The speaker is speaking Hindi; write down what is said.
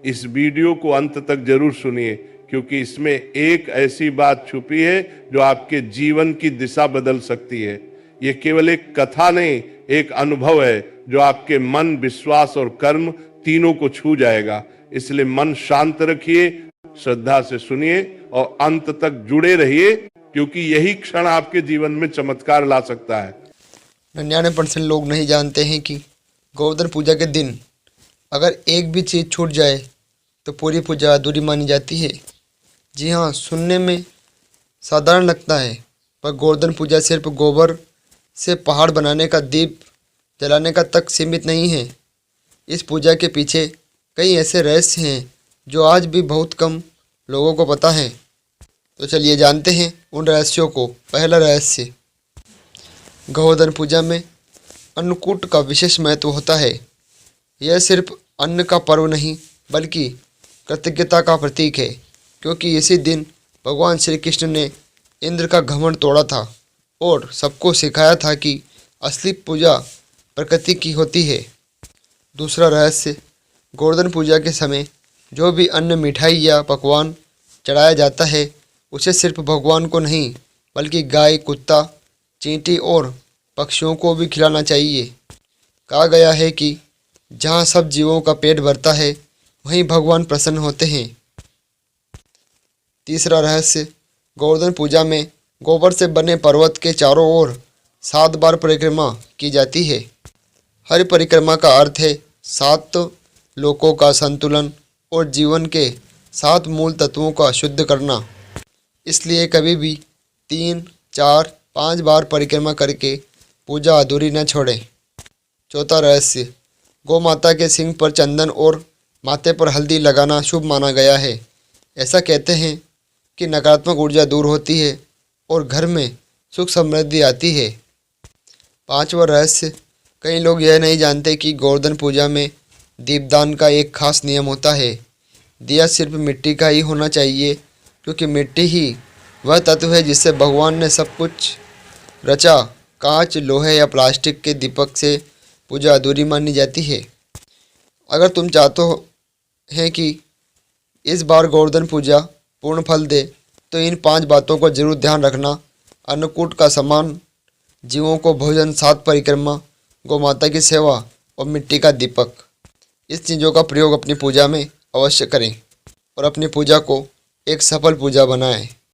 इस वीडियो को अंत तक जरूर सुनिए, क्योंकि इसमें एक ऐसी बात छुपी है जो आपके जीवन की दिशा बदल सकती है। ये केवल एक कथा नहीं, एक अनुभव है जो आपके मन, विश्वास और कर्म तीनों को छू जाएगा। इसलिए मन शांत रखिए, श्रद्धा से सुनिए और अंत तक जुड़े रहिए, क्योंकि यही क्षण आपके जीवन में चमत्कार ला सकता है। 99% लोग नहीं जानते हैं कि गोवर्धन पूजा के दिन अगर एक भी चीज़ छूट जाए तो पूरी पूजा अधूरी मानी जाती है। जी हाँ, सुनने में साधारण लगता है, पर गोवर्धन पूजा सिर्फ गोबर से पहाड़ बनाने का, दीप जलाने का तक सीमित नहीं है। इस पूजा के पीछे कई ऐसे रहस्य हैं जो आज भी बहुत कम लोगों को पता है। तो चलिए जानते हैं उन रहस्यों को। पहला रहस्य, गोवर्धन पूजा में अन्नकूट का विशेष महत्व होता है। यह सिर्फ अन्न का पर्व नहीं बल्कि कृतज्ञता का प्रतीक है, क्योंकि इसी दिन भगवान श्री कृष्ण ने इंद्र का घमंड तोड़ा था और सबको सिखाया था कि असली पूजा प्रकृति की होती है। दूसरा रहस्य, गोवर्धन पूजा के समय जो भी अन्न, मिठाई या पकवान चढ़ाया जाता है उसे सिर्फ भगवान को नहीं बल्कि गाय, कुत्ता, चींटी और पक्षियों को भी खिलाना चाहिए। कहा गया है कि जहाँ सब जीवों का पेट भरता है वहीं भगवान प्रसन्न होते हैं। तीसरा रहस्य, गोवर्धन पूजा में गोबर से बने पर्वत के चारों ओर 7 बार परिक्रमा की जाती है। हर परिक्रमा का अर्थ है 7 लोकों का संतुलन और जीवन के 7 मूल तत्वों का शुद्ध करना। इसलिए कभी भी 3, 4, 5 बार परिक्रमा करके पूजा अधूरी न छोड़ें। चौथा रहस्य, गौ माता के सिंग पर चंदन और माथे पर हल्दी लगाना शुभ माना गया है। ऐसा कहते हैं कि नकारात्मक ऊर्जा दूर होती है और घर में सुख समृद्धि आती है। पांचवा रहस्य, कई लोग यह नहीं जानते कि गोवर्धन पूजा में दीपदान का एक खास नियम होता है। दिया सिर्फ मिट्टी का ही होना चाहिए, क्योंकि मिट्टी ही वह तत्व है जिससे भगवान ने सब कुछ रचा। कांच, लोहे या प्लास्टिक के दीपक से पूजा अधूरी मानी जाती है। अगर तुम चाहते हैं कि इस बार गोवर्धन पूजा पूर्ण फल दे तो इन 5 बातों को जरूर ध्यान रखना। अन्नकूट का सम्मान, जीवों को भोजन, 7 परिक्रमा, गौ माता की सेवा और मिट्टी का दीपक। इस चीज़ों का प्रयोग अपनी पूजा में अवश्य करें और अपनी पूजा को एक सफल पूजा बनाएं।